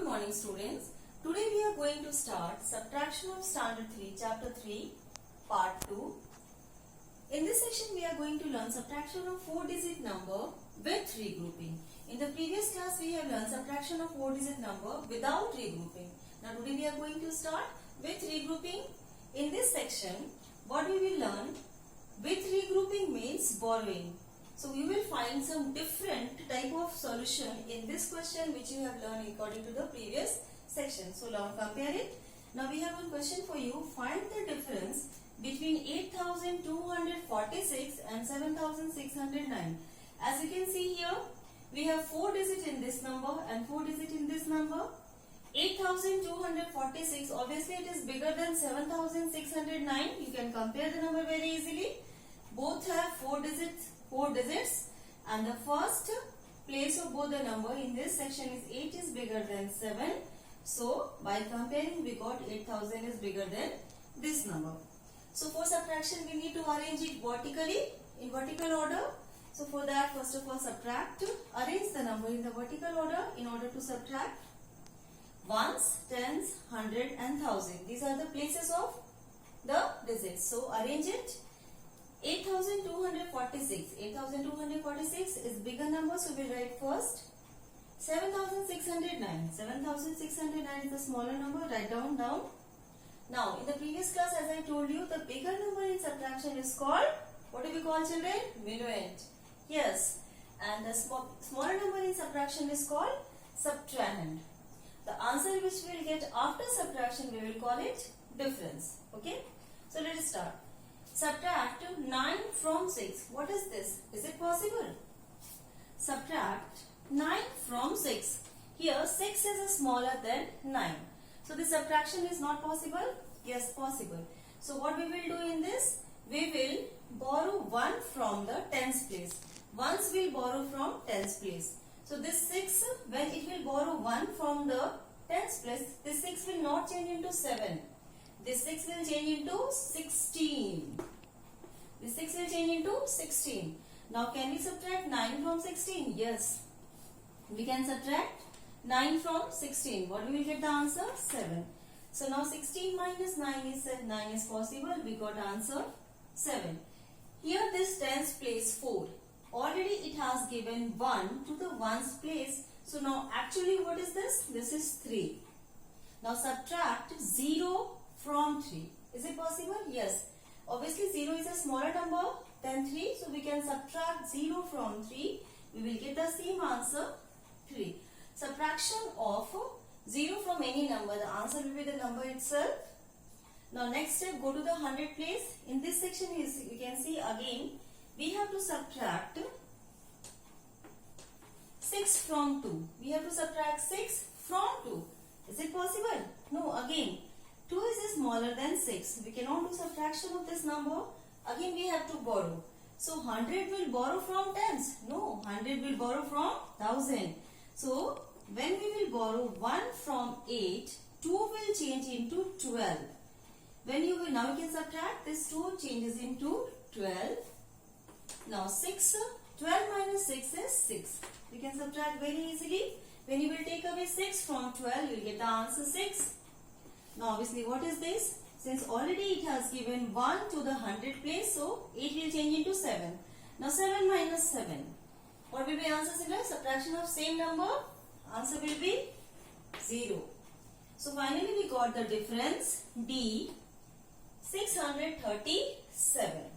morning students. Today we are going to start subtraction of standard 3 chapter 3 part 2. In this section we are going to learn subtraction of 4-digit number with regrouping. In the previous class we have learned subtraction of 4-digit number without regrouping. Now today we are going to start with regrouping. In this section what we will learn, with regrouping means borrowing. So you will find some different type of solution in this question which you have learned according to the previous section. So now compare it. Now we have one question for you. Find the difference between 8246 and 7609. As you can see here, we have 4 digits in this number and 4 digits in this number. 8246, obviously it is bigger than 7609. You can compare the number very easily. Both have 4 digits and the first place of both the number in this section is 8 is bigger than 7. So by comparing we got 8000 is bigger than this number. So for subtraction we need to arrange it vertically in vertical order. So for that, first of all arrange the number in the vertical order in order to subtract ones, tens, hundred and thousand. These are the places of the digits. So arrange it. 8246 is bigger number, so we write first. 7609 is the smaller number, write down. Now in the previous class, as I told you, the bigger number in subtraction is called, what do we call, children? Minuend. Yes, and the smaller number in subtraction is called subtrahend. The answer which we will get after subtraction, we will call it difference. Okay, so let us start. Subtract 9 from 6. What is this? Is it possible? Subtract 9 from 6. Here 6 is smaller than 9. So the subtraction is not possible? Yes, possible. So what we will do in this? We will borrow 1 from the tens place. Ones will borrow from tens place. So this 6, when it will borrow 1 from the tens place, this 6 will not change into 7. This 6 will change into 16. This 6 will change into 16. Now can we subtract 9 from 16? Yes. We can subtract 9 from 16. What we will get the answer? 7. So now 16 minus 9 is possible. We got answer 7. Here this tens place 4. Already it has given 1 to the ones place. So now actually what is this? This is 3. Now subtract 0 from 3. Is it possible? Yes. Obviously 0 is a smaller number than 3. So we can subtract 0 from 3. We will get the same answer 3. Subtraction of 0 from any number. The answer will be the number itself. Now next step, go to the 100 place. In this section you can see again we have to subtract 6 from 2. We have to subtract 6 from 2. Is it possible? No. Again 2 is smaller than 6. We cannot do subtraction of this number. Again we have to borrow. So 100 will borrow from tens. No, 100 will borrow from 1000. So when we will borrow 1 from 8, 2 will change into 12. When you will, now you can subtract, this 2 changes into 12. Now 12 minus 6 is 6. We can subtract very easily. When you will take away 6 from 12, you will get the answer 6. Now obviously what is this? Since already it has given 1 to the 100 place, so 8 will change into 7. Now 7 minus 7. What will be answer, children? Subtraction of same number. Answer will be 0. So finally we got the difference D 637.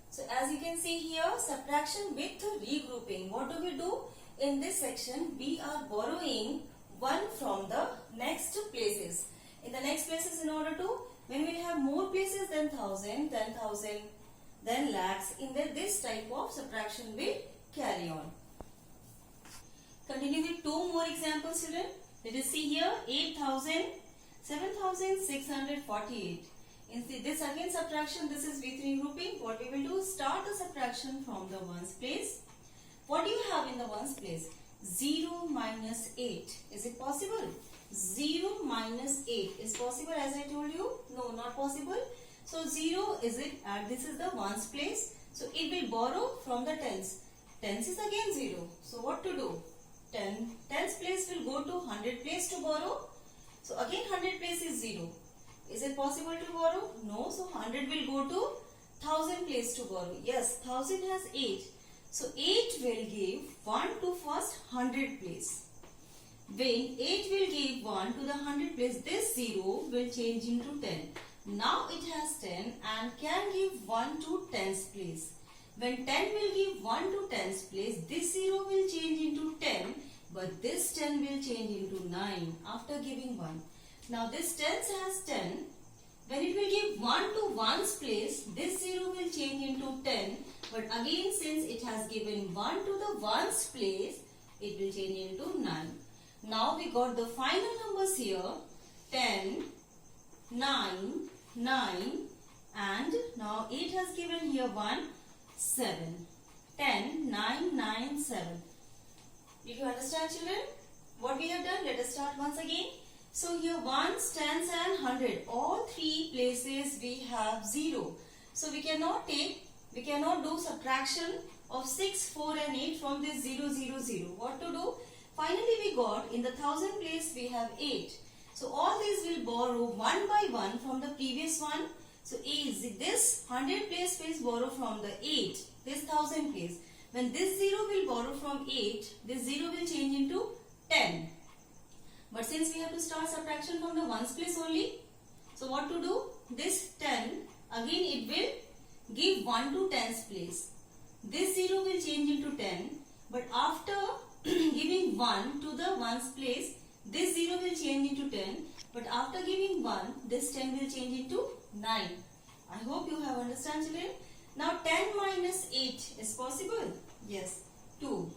So as you can see here, subtraction with regrouping. What do we do? In this section we are borrowing 1 from the next places. In the next places, in order to, when we have more places than 1000, then lakhs, in this type of subtraction will carry on. Continue with 2 more examples, children. Let us see here 7648. In this again subtraction, this is with regrouping. What we will do, start the subtraction from the ones place. What do you have in the ones place? 0 minus 8. Is it possible? 0 minus 8 is possible, as I told you? No, not possible. So 0 is it, and this is the ones place. So it will borrow from the tens. Tens is again 0. So what to do? 10. Tens place will go to 100 place to borrow. So again 100 place is 0. Is it possible to borrow? No. So 100 will go to 1000 place to borrow. Yes, 1000 has 8. So 8 will give 1 to first 100 place. When 8 will give 1 to the 100 place, this 0 will change into 10. Now it has 10 and can give 1 to 10's place. When 10 will give 1 to 10's place, this 0 will change into 10, but this 10 will change into 9 after giving 1. Now this 10 has 10. When it will give 1 to 1's place, this 0 will change into 10, but again since it has given 1 to the 1's place, it will change into 9. Now we got the final numbers here, 10, 9, 9, and now 8 has given here 1, 7. 10, 9, 9, 7. Did you understand, children? What we have done? Let us start once again. So here 1s, 10s and 100. All three places we have 0. So we cannot do subtraction of 6, 4 and 8 from this 0, 0, 0. What to do? Finally we got in the 1000 place we have 8. So all these will borrow one by one from the previous one. So this 100 place will borrow from the 8, this 1000 place. When this 0 will borrow from 8, this 0 will change into 10. But since we have to start subtraction from the ones place only, so what to do? This 10, again it will give 1 to 10's place. This 0 will change into 10, but after giving 1 to the ones place, this 0 will change into 10, but after giving 1, this 10 will change into 9. I hope you have understand, children. Now 10 minus 8 is possible? Yes, 2.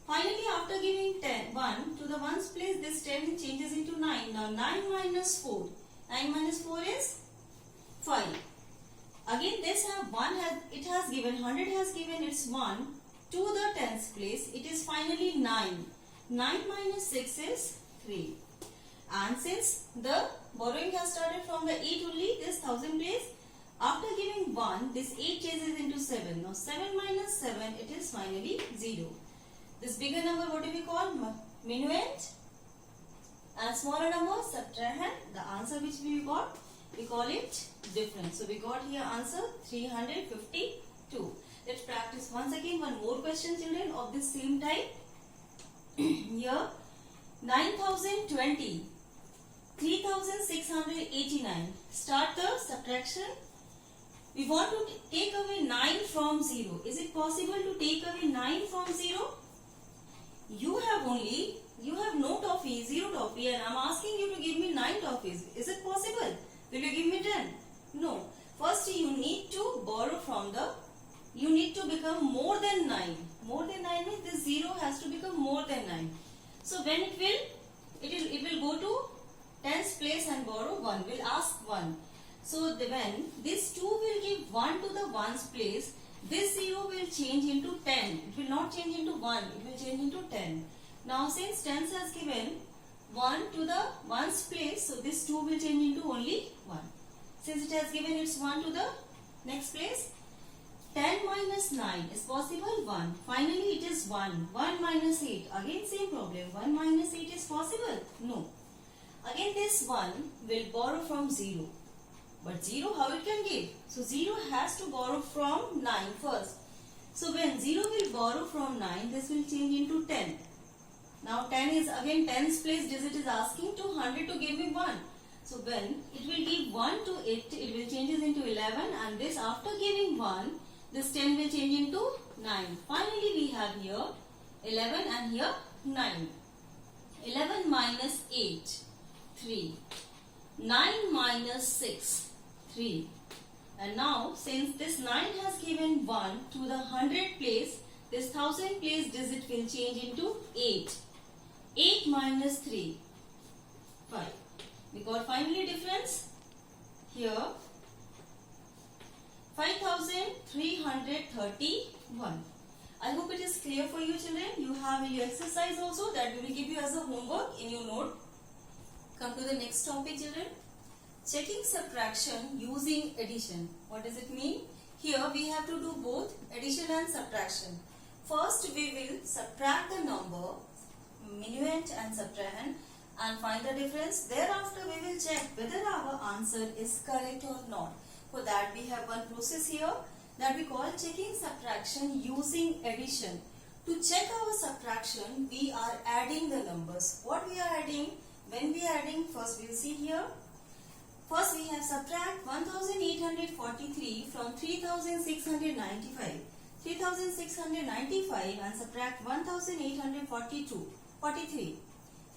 Finally, after giving 1 to the ones place, this 10 changes into 9. Now 9 minus 4. 9 minus 4 is 5. Again this it has given 100 has given its 1 to the 10th place. It is finally 9. 9 minus 6 is 3. And since the borrowing has started from the 8 only, this 1000 place, after giving 1, this 8 changes into 7. Now 7 minus 7, it is finally 0. This bigger number, what do we call? Minuend. And smaller number, subtrahend. The answer which we got, we call it difference. So we got here answer 352. Let's practice once again one more question, children, of this same type. Here 9020, 3689. Start the subtraction. We want to take away 9 from 0. Is it possible to take away 9 from 0? You have no toffee, 0 toffee, and I am asking you to give me 9 toffees. Is it possible? Will you give me 10? No. First you need to borrow from you need to become more than 9. More than 9 means this 0 has to become more than 9. So when it will go to 10's place and borrow 1. Will ask 1. So when this 2 will give 1 to the 1's place, this 0 will change into 10. It will not change into 1. It will change into 10. Now since 10 has given 1 to the 1's place, so this 2 will change into only 1. Since it has given its 1 to the next place, 10 minus 9 is possible 1. Finally it is 1. 1 minus 8. Again same problem. 1 minus 8 is possible? No. Again this 1 will borrow from 0. But 0 how it can give? So 0 has to borrow from 9 first. So when 0 will borrow from 9, this will change into 10. Now 10 is again 10's place digit is asking to 100 to give me 1. So when it will give 1 to it, it will changes into 11, and this after giving 1, this 10 will change into 9. Finally we have here 11 and here 9. 11 minus 8, 3. 9 minus 6, 3. And now since this 9 has given 1 to the 100 place, this 1000 place digit will change into 8. 8 minus 3, 5. We got finally difference here 5331. I hope it is clear for you, children. You have your exercise also that we will give you as a homework in your note. Come to the next topic, children. Checking subtraction using addition. What does it mean? Here we have to do both addition and subtraction. First we will subtract the number minuend and subtrahend and find the difference. Thereafter we will check whether our answer is correct or not. For that we have one process here that we call checking subtraction using addition. To check our subtraction, we are adding the numbers. What we are adding? When we are adding, first we will see here. First we have subtract 1843 from 3695. 3695 and subtract 43.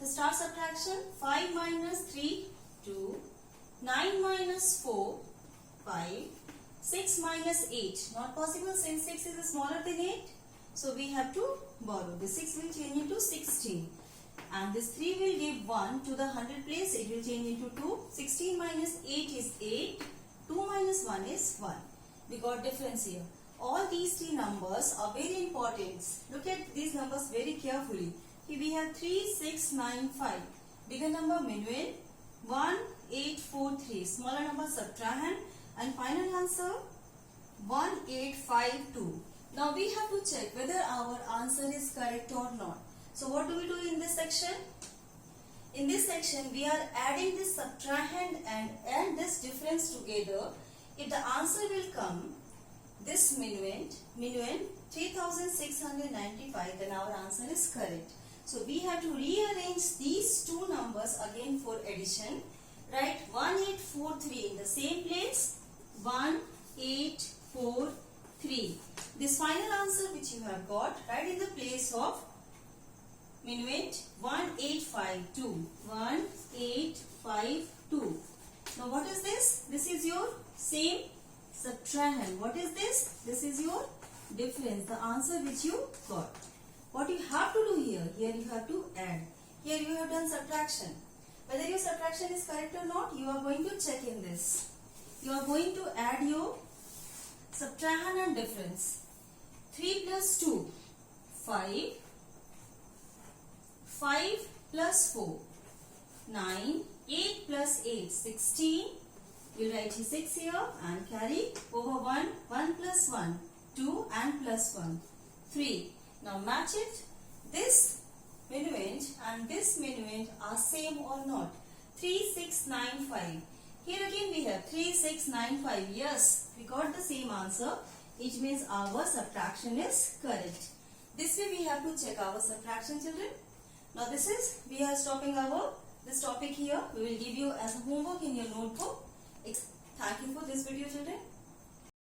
So start subtraction. 5 minus 3, 2. 9 minus 4, 5. 6 minus 8. Not possible since 6 is smaller than 8. So we have to borrow. The 6 will change into 16. And this 3 will give 1 to the 100 place. It will change into 2. 16 minus 8 is 8. 2 minus 1 is 1. We got difference here. All these three numbers are very important. Look at these numbers very carefully. Here we have 3695. Bigger number minuend. 1843. Smaller number subtrahend. And final answer 1852. Now we have to check whether our answer is correct or not. So what do we do in this section? In this section we are adding this subtrahend and this difference together. If the answer will come this minuend 3695, then our answer is correct. So we have to rearrange these two numbers again for addition. Write 1843 in the same place. 1843. This final answer which you have got, write in the place of minuend 1852. 1852. Now what is this? This is your same subtrahend. What is this? This is your difference, the answer which you got. What you have to do here? Here you have to add. Here you have done subtraction. Whether your subtraction is correct or not, you are going to check in this. You are going to add your subtrahend and difference. 3 plus 2, 5. 5 plus 4, 9. 8 plus 8, 16. You will write 6 here and carry over 1. 1 plus 1, 2 and plus 1, 3. Now match it. This minuend and this minuend are same or not. 3695. Here again we have 3695. Yes, we got the same answer. It means our subtraction is correct. This way we have to check our subtraction, children. Now we are stopping this topic here. We will give you as a homework in your notebook. Thank you for this video, children.